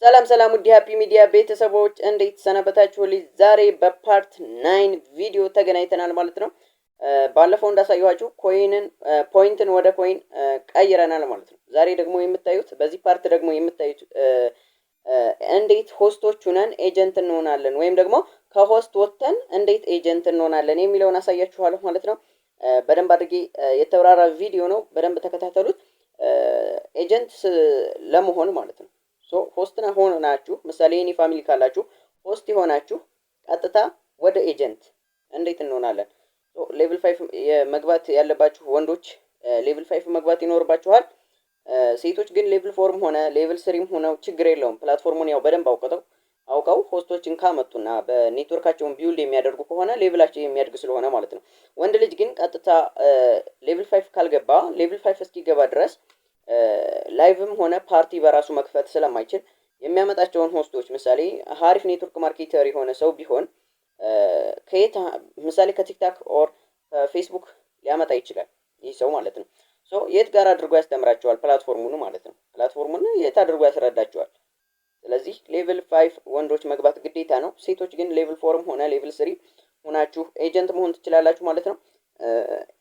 ሰላም ሰላም ውድ ሃፒ ሚዲያ ቤተሰቦች እንዴት ሰነበታችሁልኝ? ዛሬ በፓርት 9 ቪዲዮ ተገናኝተናል ማለት ነው። ባለፈው እንዳሳየኋችሁ ፖይንትን ወደ ኮይን ቀይረናል ማለት ነው። ዛሬ ደግሞ የምታዩት በዚህ ፓርት ደግሞ የምታዩት እንዴት ሆስቶች ሁነን ኤጀንት እንሆናለን ወይም ደግሞ ከሆስት ወጥተን እንዴት ኤጀንት እንሆናለን የሚለውን አሳያችኋለሁ ማለት ነው። በደንብ አድርጌ የተብራራ ቪዲዮ ነው። በደንብ ተከታተሉት። ኤጀንት ለመሆን ማለት ነው ሆስት ሆናችሁ ምሳሌ የኔ ፋሚሊ ካላችሁ ሆስት የሆናችሁ ቀጥታ ወደ ኤጀንት እንዴት እንሆናለን? ሌቭል 5 መግባት ያለባችሁ ወንዶች ሌቭል 5 መግባት ይኖርባችኋል። ሴቶች ግን ሌቭል 4ም ሆነ ሌቭል 3ም ሆነው ችግር የለውም። ፕላትፎርሙን ያው በደንብ አውቀው ሆስቶችን ካመጡና በኔትወርካቸውን ቢውልድ የሚያደርጉ ከሆነ ሌቭላቸው የሚያድግ ስለሆነ ማለት ነው። ወንድ ልጅ ግን ቀጥታ ሌቭል 5 ካልገባ ሌቭል 5 እስኪገባ ድረስ ላይቭም ሆነ ፓርቲ በራሱ መክፈት ስለማይችል የሚያመጣቸውን ሆስቶች ምሳሌ ሀሪፍ ኔትወርክ ማርኬተር የሆነ ሰው ቢሆን ከየት ምሳሌ ከቲክታክ ኦር ከፌስቡክ ሊያመጣ ይችላል ይህ ሰው ማለት ነው። የት ጋር አድርጎ ያስተምራቸዋል? ፕላትፎርሙን ማለት ነው። ፕላትፎርሙን የት አድርጎ ያስረዳቸዋል? ስለዚህ ሌቭል 5 ወንዶች መግባት ግዴታ ነው። ሴቶች ግን ሌቭል 4ም ሆነ ሌቭል 3 ሆናችሁ ኤጀንት መሆን ትችላላችሁ ማለት ነው።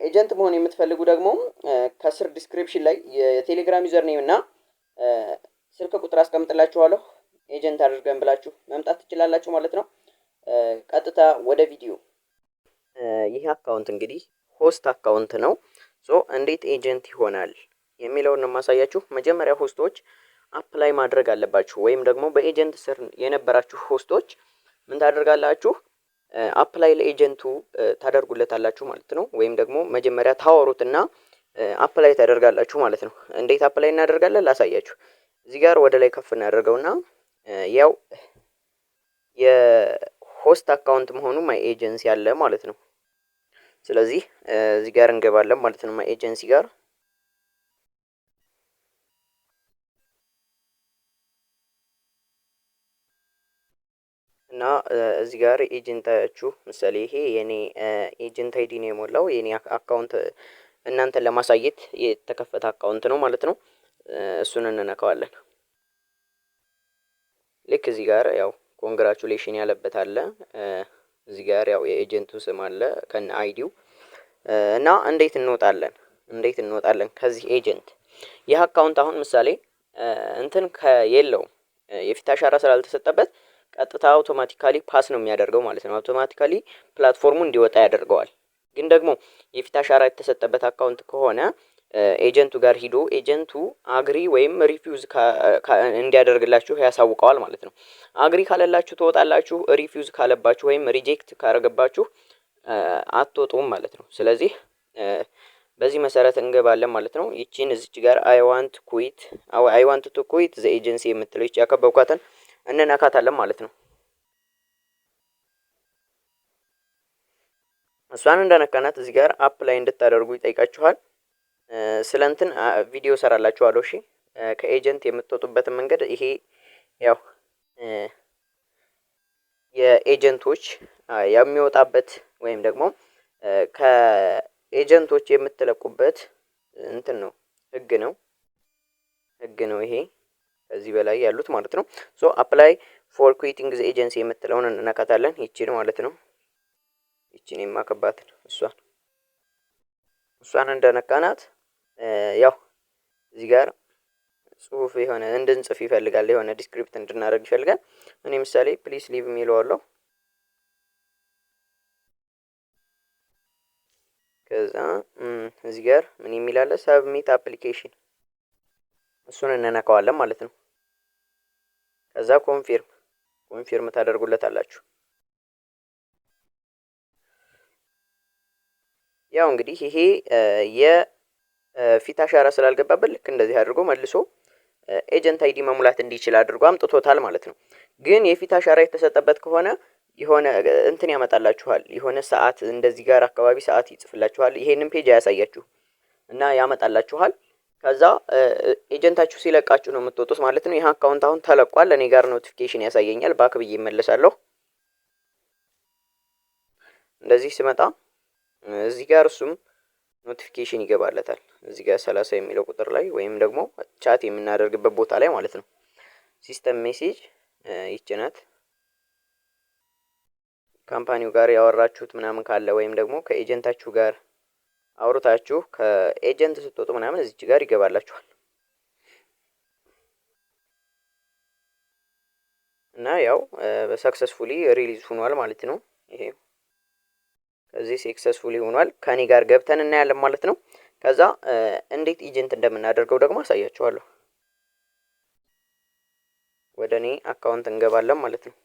ኤጀንት መሆን የምትፈልጉ ደግሞ ከስር ዲስክሪፕሽን ላይ የቴሌግራም ዩዘር ኔም እና ስልክ ቁጥር አስቀምጥላችኋለሁ። ኤጀንት አድርገን ብላችሁ መምጣት ትችላላችሁ ማለት ነው። ቀጥታ ወደ ቪዲዮ። ይህ አካውንት እንግዲህ ሆስት አካውንት ነው። እንዴት ኤጀንት ይሆናል የሚለውን ነው የማሳያችሁ። መጀመሪያ ሆስቶች አፕላይ ማድረግ አለባችሁ፣ ወይም ደግሞ በኤጀንት ስር የነበራችሁ ሆስቶች ምን ታደርጋላችሁ? አፕላይ ለኤጀንቱ ታደርጉለታላችሁ ማለት ነው። ወይም ደግሞ መጀመሪያ ታወሩትና አፕላይ ታደርጋላችሁ ማለት ነው። እንዴት አፕላይ እናደርጋለን ላሳያችሁ። እዚህ ጋር ወደ ላይ ከፍ እናደርገውና ያው የሆስት አካውንት መሆኑ ማይ ኤጀንሲ ያለ ማለት ነው። ስለዚህ እዚህ ጋር እንገባለን ማለት ነው። ማይ ኤጀንሲ ጋር እና እዚህ ጋር ኤጀንታችሁ ምሳሌ ይሄ የኔ ኤጀንት አይዲ ነው የሞላው የኔ አካውንት እናንተን ለማሳየት የተከፈተ አካውንት ነው ማለት ነው። እሱን እንነካዋለን። ልክ እዚህ ጋር ያው ኮንግራቹሌሽን ያለበት አለ። እዚህ ጋር ያው የኤጀንቱ ስም አለ ከነ አይዲው እና እንዴት እንወጣለን ከዚህ ኤጀንት? ይህ አካውንት አሁን ምሳሌ እንትን ከየለው የፊት አሻራ ስላልተሰጠበት ቀጥታ አውቶማቲካሊ ፓስ ነው የሚያደርገው ማለት ነው። አውቶማቲካሊ ፕላትፎርሙ እንዲወጣ ያደርገዋል። ግን ደግሞ የፊት አሻራ የተሰጠበት አካውንት ከሆነ ኤጀንቱ ጋር ሂዶ ኤጀንቱ አግሪ ወይም ሪፊውዝ እንዲያደርግላችሁ ያሳውቀዋል ማለት ነው። አግሪ ካለላችሁ ትወጣላችሁ፣ ሪፊውዝ ካለባችሁ ወይም ሪጀክት ካረገባችሁ አትወጡም ማለት ነው። ስለዚህ በዚህ መሰረት እንገባለን ማለት ነው። ይቺን እዚች ጋር አይ ዋንት ቱ ኩዊት ዘ ኤጀንሲ የምትለው ይቺ ያከበብኳትን እንነካታለን ማለት ነው። እሷን እንደነካናት እዚህ ጋር አፕ ላይ እንድታደርጉ ይጠይቃችኋል። ስለንትን ቪዲዮ ሰራላችኋለሁ። እሺ ከኤጀንት የምትወጡበትን መንገድ ይሄ ያው የኤጀንቶች የሚወጣበት ወይም ደግሞ ከኤጀንቶች የምትለቁበት እንትን ነው፣ ህግ ነው ይሄ ከዚህ በላይ ያሉት ማለት ነው። አፕላይ ፎር ኩዊቲንግ ዘ ኤጀንሲ የምትለውን እንነካታለን። ይቺን ማለት ነው። ይቺን የማከባት እሷን እንደነካናት ያው እዚህ ጋር ጽሁፍ የሆነ እንድንጽፍ ይፈልጋል፣ የሆነ ዲስክሪፕት እንድናደርግ ይፈልጋል። እኔ ምሳሌ ፕሊስ ሊቭ የሚለዋለሁ። ከዛ እዚህ ጋር ምን የሚል አለ? ሰብሚት አፕሊኬሽን፣ እሱን እንነካዋለን ማለት ነው። ከዛ ኮንፊርም ታደርጉለታላችሁ። ያው እንግዲህ ይሄ የፊት አሻራ ስላልገባበት ልክ እንደዚህ አድርጎ መልሶ ኤጀንት አይዲ መሙላት እንዲችል አድርጎ አምጥቶታል ማለት ነው። ግን የፊት አሻራ የተሰጠበት ከሆነ የሆነ እንትን ያመጣላችኋል፣ የሆነ ሰዓት እንደዚህ ጋር አካባቢ ሰዓት ይጽፍላችኋል። ይሄንን ፔጅ አያሳያችሁ እና ያመጣላችኋል። ከዛ ኤጀንታችሁ ሲለቃችሁ ነው የምትወጡት ማለት ነው። ይሄ አካውንት አሁን ተለቋል። እኔ ጋር ኖቲፊኬሽን ያሳየኛል። ባክ ብዬ እመለሳለሁ። እንደዚህ ስመጣ እዚህ ጋር እሱም ኖቲፊኬሽን ይገባለታል። እዚህ ጋር 30 የሚለው ቁጥር ላይ ወይም ደግሞ ቻት የምናደርግበት ቦታ ላይ ማለት ነው። ሲስተም ሜሴጅ ይቺ ናት። ካምፓኒው ጋር ያወራችሁት ምናምን ካለ ወይም ደግሞ ከኤጀንታችሁ ጋር አውርታችሁ ከኤጀንት ስትወጡ ምናምን እዚች ጋር ይገባላችኋል እና ያው በሰክሰስፉሊ ሪሊዝ ሆኗል ማለት ነው። ይሄ ከዚህ ሰክሰስፉሊ ሆኗል። ከኔ ጋር ገብተን እናያለን ማለት ነው። ከዛ እንዴት ኤጀንት እንደምናደርገው ደግሞ አሳያችኋለሁ። ወደ እኔ አካውንት እንገባለን ማለት ነው።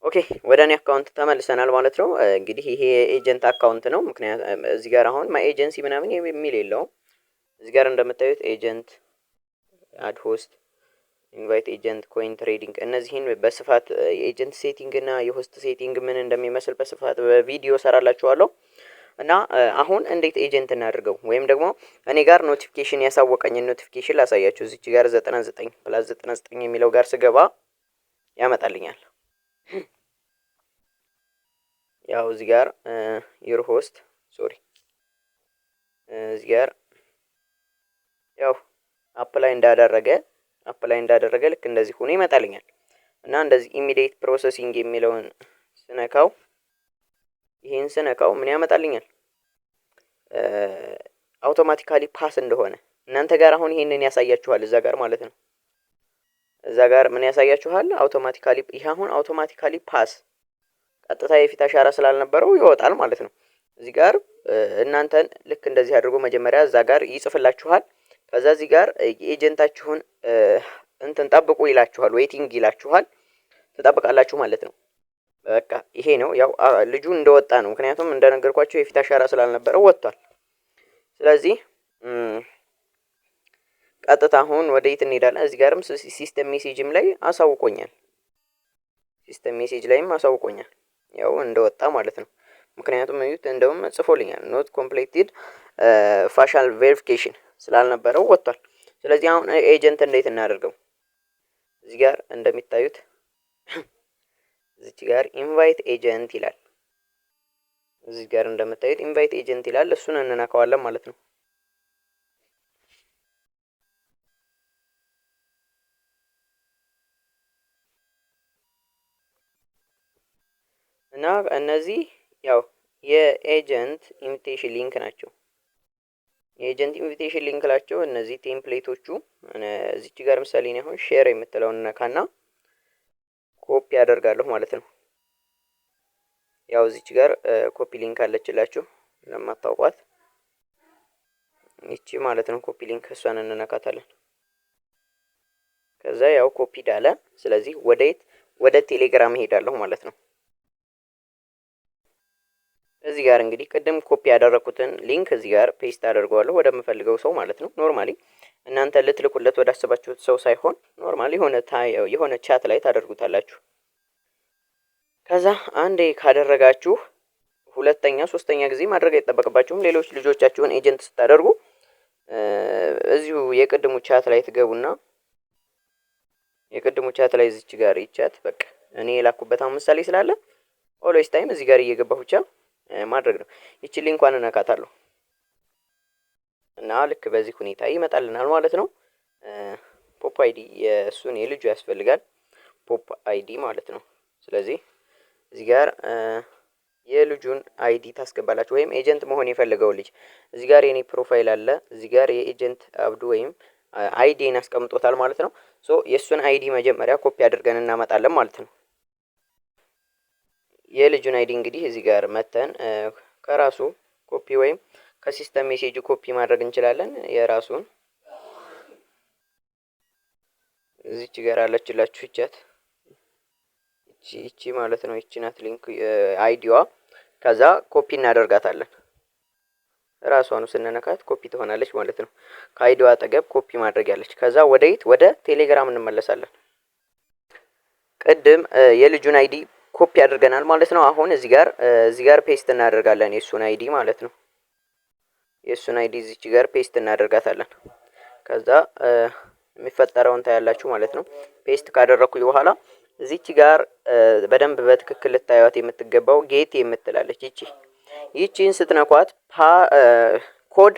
ኦኬ ወደ እኔ አካውንት ተመልሰናል ማለት ነው። እንግዲህ ይሄ የኤጀንት አካውንት ነው። ምክንያቱም እዚህ ጋር አሁን ማይ ኤጀንሲ ምናምን የሚል የለውም። እዚህ ጋር እንደምታዩት ኤጀንት፣ አድ ሆስት፣ ኢንቫይት ኤጀንት፣ ኮይን ትሬዲንግ እነዚህን በስፋት የኤጀንት ሴቲንግ እና የሆስት ሴቲንግ ምን እንደሚመስል በስፋት በቪዲዮ ሰራላችኋለሁ። እና አሁን እንዴት ኤጀንት እናድርገው ወይም ደግሞ እኔ ጋር ኖቲፊኬሽን ያሳወቀኝን ኖቲፊኬሽን ላሳያችሁ። እዚች ጋር 99 + 99 የሚለው ጋር ስገባ ያመጣልኛል። ያው እዚህ ጋር ዩር ሆስት እዚህ ጋር ያው አፕላይ እንዳደረገ ልክ እንደዚህ ሆኖ ይመጣልኛል። እና እንደዚህ ኢሚዲየት ፕሮሰሲንግ የሚለውን ስነካው ይሄን ስነካው ምን ያመጣልኛል? አውቶማቲካሊ ፓስ እንደሆነ እናንተ ጋር አሁን ይሄንን ያሳያችኋል እዛ ጋር ማለት ነው። እዛ ጋር ምን ያሳያችኋል? አውቶማቲካሊ ይሄ አሁን አውቶማቲካሊ ፓስ ቀጥታ የፊት አሻራ ስላልነበረው ይወጣል ማለት ነው። እዚህ ጋር እናንተን ልክ እንደዚህ አድርጎ መጀመሪያ እዛ ጋር ይጽፍላችኋል። ከዛ እዚህ ጋር ኤጀንታችሁን እንትን ጠብቁ ይላችኋል፣ ዌቲንግ ይላችኋል። ትጠብቃላችሁ ማለት ነው። በቃ ይሄ ነው። ያው ልጁ እንደወጣ ነው። ምክንያቱም እንደነገርኳችሁ የፊት አሻራ ስላልነበረው ወጥቷል። ስለዚህ ቀጥታ አሁን ወደ የት እንሄዳለን? እዚህ ጋርም ሲስተም ሜሴጅም ላይ አሳውቆኛል። ሲስተም ሜሴጅ ላይም አሳውቆኛል ያው እንደወጣ ማለት ነው። ምክንያቱም እዩት እንደውም ጽፎልኛል ኖት ኮምፕሊትድ ፋሻል ቬሪፊኬሽን ስላልነበረው ወጥቷል። ስለዚህ አሁን ኤጀንት እንዴት እናደርገው? እዚህ ጋር እንደሚታዩት እዚህ ጋር ኢንቫይት ኤጀንት ይላል። እዚህ ጋር እንደምታዩት ኢንቫይት ኤጀንት ይላል። እሱን እንነካዋለን ማለት ነው። እና እነዚህ ያው የኤጀንት ኢንቪቴሽን ሊንክ ናቸው። የኤጀንት ኢንቪቴሽን ሊንክ ናቸው እነዚህ ቴምፕሌቶቹ። እዚች ጋር ምሳሌ ነው አሁን ሼር የምትለውን ነካና ኮፒ አደርጋለሁ ማለት ነው። ያው እዚች ጋር ኮፒ ሊንክ አለችላችሁ ለማታውቋት ይቺ ማለት ነው ኮፒ ሊንክ፣ እሷን እንነካታለን። ከዛ ያው ኮፒ ዳለ። ስለዚህ ወደ ቴሌግራም ሄዳለሁ ማለት ነው። እዚህ ጋር እንግዲህ ቅድም ኮፒ ያደረኩትን ሊንክ እዚህ ጋር ፔስት አደርገዋለሁ ወደምፈልገው ሰው ማለት ነው። ኖርማሊ እናንተ ልትልኩለት ወዳሰባችሁት ሰው ሳይሆን ኖርማሊ የሆነ ቻት ላይ ታደርጉታላችሁ። ከዛ አንዴ ካደረጋችሁ ሁለተኛ ሶስተኛ ጊዜ ማድረግ አይጠበቅባችሁም። ሌሎች ልጆቻችሁን ኤጀንት ስታደርጉ እዚሁ የቅድሙ ቻት ላይ ትገቡና የቅድሙ ቻት ላይ እዚች ጋር ይቻት በቃ እኔ የላኩበት አሁን ምሳሌ ስላለ ኦልዌይስ ታይም እዚህ ጋር እየገባሁ ብቻ ማድረግ ነው። ይቺ ሊንኳን እነካታለሁ እና ልክ በዚህ ሁኔታ ይመጣልናል ማለት ነው። ፖፕ አይዲ የእሱን የልጁ ያስፈልጋል ፖፕ አይዲ ማለት ነው። ስለዚህ እዚህ ጋር የልጁን አይዲ ታስገባላችሁ ወይም ኤጀንት መሆን የፈለገው ልጅ እዚህ ጋር የኔ ፕሮፋይል አለ። እዚህ ጋር የኤጀንት አብዱ ወይም አይዲን አስቀምጦታል ማለት ነው። ሶ የእሱን አይዲ መጀመሪያ ኮፒ አድርገን እናመጣለን ማለት ነው። የልጁን አይዲ እንግዲህ እዚህ ጋር መተን ከራሱ ኮፒ ወይም ከሲስተም ሜሴጅ ኮፒ ማድረግ እንችላለን። የራሱን እዚች ጋር አለችላችሁ ይቻት ይቺ ማለት ነው። ይቺ ናት ሊንክ አይዲዋ። ከዛ ኮፒ እናደርጋታለን። ራሷን ስንነካት ኮፒ ትሆናለች ማለት ነው። ከአይዲዋ አጠገብ ኮፒ ማድረግ ያለች። ከዛ ወደ ቴሌግራም እንመለሳለን። ቅድም የልጁን አይዲ ኮፒ አድርገናል ማለት ነው። አሁን እዚህ ጋር ፔስት እናደርጋለን የሱን አይዲ ማለት ነው። የሱን አይዲ እዚች ጋር ፔስት እናደርጋታለን። ከዛ የሚፈጠረውን ታያላችሁ ማለት ነው። ፔስት ካደረኩኝ በኋላ እዚች ጋር በደንብ በትክክል ልታዩት የምትገባው ጌት የምትላለች ይቺን ስትነኳት ኮድ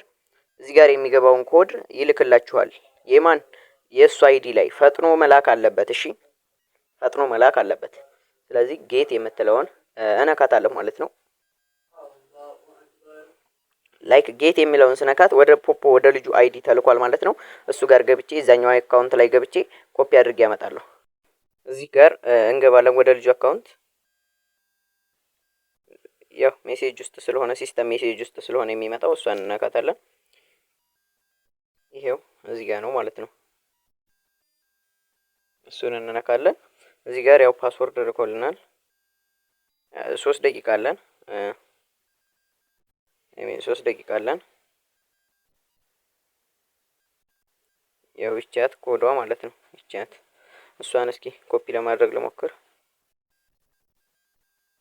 እዚህ ጋር የሚገባውን ኮድ ይልክላችኋል። የማን የእሱ አይዲ ላይ ፈጥኖ መላክ አለበት። እሺ ፈጥኖ መላክ አለበት። ስለዚህ ጌት የምትለውን እነካታለሁ ማለት ነው። ላይክ ጌት የሚለውን ስነካት ወደ ፖፖ ወደ ልጁ አይዲ ተልኳል ማለት ነው። እሱ ጋር ገብቼ እዛኛው አካውንት ላይ ገብቼ ኮፒ አድርጌ ያመጣለሁ። እዚህ ጋር እንገባለን ወደ ልጁ አካውንት። ያው ሜሴጅ ውስጥ ስለሆነ ሲስተም ሜሴጅ ውስጥ ስለሆነ የሚመጣው እሷን እነካታለን። ይሄው እዚህ ጋር ነው ማለት ነው። እሱን እንነካለን። እዚህ ጋር ያው ፓስወርድ ልኮልናል። 3 ደቂቃ አለን። 3 ደቂቃ አለን። ያው ይቻት ኮዷ ማለት ነው። ይቻት እሷን እስኪ ኮፒ ለማድረግ ልሞክር፣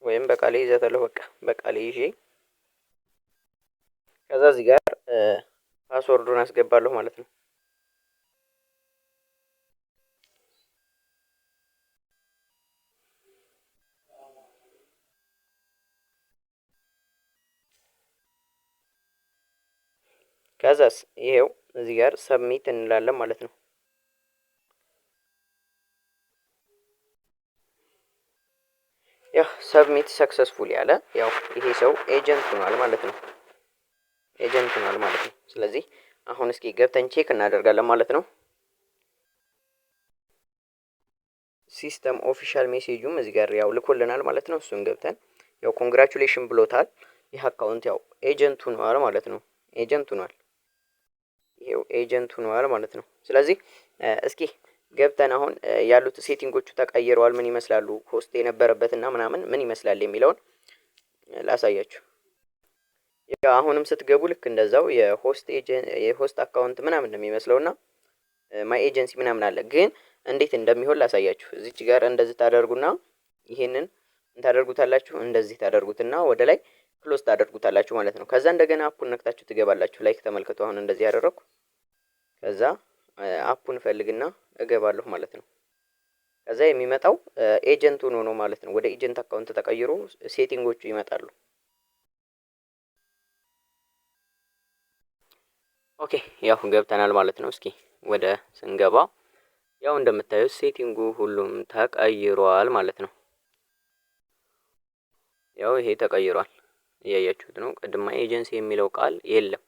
ወይም በቃሌ ይዘታለሁ። በቃ በቃሌ ይዤ ከዛ እዚህ ጋር ፓስወርዱን አስገባለሁ ማለት ነው። ከዛስ ይሄው እዚህ ጋር ሰብሚት እንላለን ማለት ነው። ያው ሰብሚት ሰክሰስፉል ያለ ያው ይሄ ሰው ኤጀንት ሆኗል ማለት ነው። ኤጀንት ሆኗል ማለት ነው። ስለዚህ አሁን እስኪ ገብተን ቼክ እናደርጋለን ማለት ነው። ሲስተም ኦፊሻል ሜሴጁም እዚህ ጋር ያው ልኮልናል ማለት ነው። እሱን ገብተን ያው ኮንግራቹሌሽን ብሎታል። ይህ አካውንት ያው ኤጀንት ሆኗል ማለት ነው። ኤጀንት ሆኗል። ይሄው ኤጀንት ሆኗል ማለት ነው። ስለዚህ እስኪ ገብተን አሁን ያሉት ሴቲንጎቹ ተቀይረዋል። ምን ይመስላሉ ሆስት የነበረበትና ምናምን ምን ይመስላል የሚለውን ላሳያችሁ። ያው አሁንም ስትገቡ ልክ እንደዛው የሆስት አካውንት ምናምን እንደሚመስለውና ማይ ኤጀንሲ ምናምን አለ። ግን እንዴት እንደሚሆን ላሳያችሁ። እዚች ጋር እንደዚህ ታደርጉና ይሄንን ታደርጉታላችሁ። እንደዚህ ታደርጉትና ወደ ላይ ክሎዝ ታደርጉታላችሁ ማለት ነው። ከዛ እንደገና አፑን ነክታችሁ ትገባላችሁ። ላይክ ተመልከቱ። አሁን እንደዚህ ያደረኩ ከዛ አፑን ፈልግና እገባለሁ ማለት ነው። ከዛ የሚመጣው ኤጀንት ሆኖ ነው ማለት ነው። ወደ ኤጀንት አካውንት ተቀይሮ ሴቲንጎቹ ይመጣሉ። ኦኬ ያው ገብተናል ማለት ነው። እስኪ ወደ ስንገባ ያው እንደምታዩት ሴቲንጉ ሁሉም ተቀይሯል ማለት ነው። ያው ይሄ ተቀይሯል እያያችሁት ነው። ቅድማ ኤጀንሲ የሚለው ቃል የለም።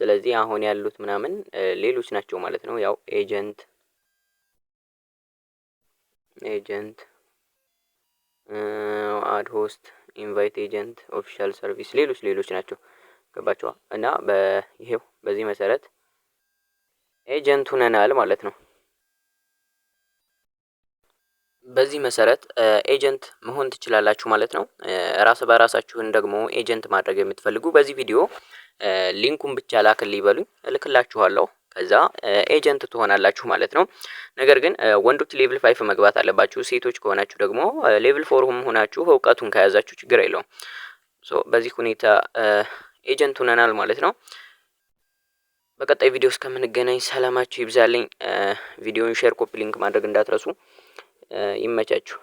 ስለዚህ አሁን ያሉት ምናምን ሌሎች ናቸው ማለት ነው። ያው ኤጀንት አድ ሆስት ኢንቫይት ኤጀንት ኦፊሻል ሰርቪስ ሌሎች ናቸው። ገባችኋ? እና ይሄው በዚህ መሰረት ኤጀንት ሆነናል ማለት ነው። በዚህ መሰረት ኤጀንት መሆን ትችላላችሁ ማለት ነው። ራስ በራሳችሁን ደግሞ ኤጀንት ማድረግ የምትፈልጉ በዚህ ቪዲዮ ሊንኩን ብቻ ላክልኝ በሉኝ፣ እልክላችኋለሁ። ከዛ ኤጀንት ትሆናላችሁ ማለት ነው። ነገር ግን ወንዶች ሌቭል 5 መግባት አለባችሁ። ሴቶች ከሆናችሁ ደግሞ ሌቭል 4 ሆናችሁ እውቀቱን ከያዛችሁ ችግር የለውም። በዚህ ሁኔታ ኤጀንት ሆነናል ማለት ነው። በቀጣይ ቪዲዮ እስከምንገናኝ ሰላማችሁ ይብዛልኝ። ቪዲዮውን ሼር፣ ኮፒ ሊንክ ማድረግ እንዳትረሱ። ይመቻችሁ።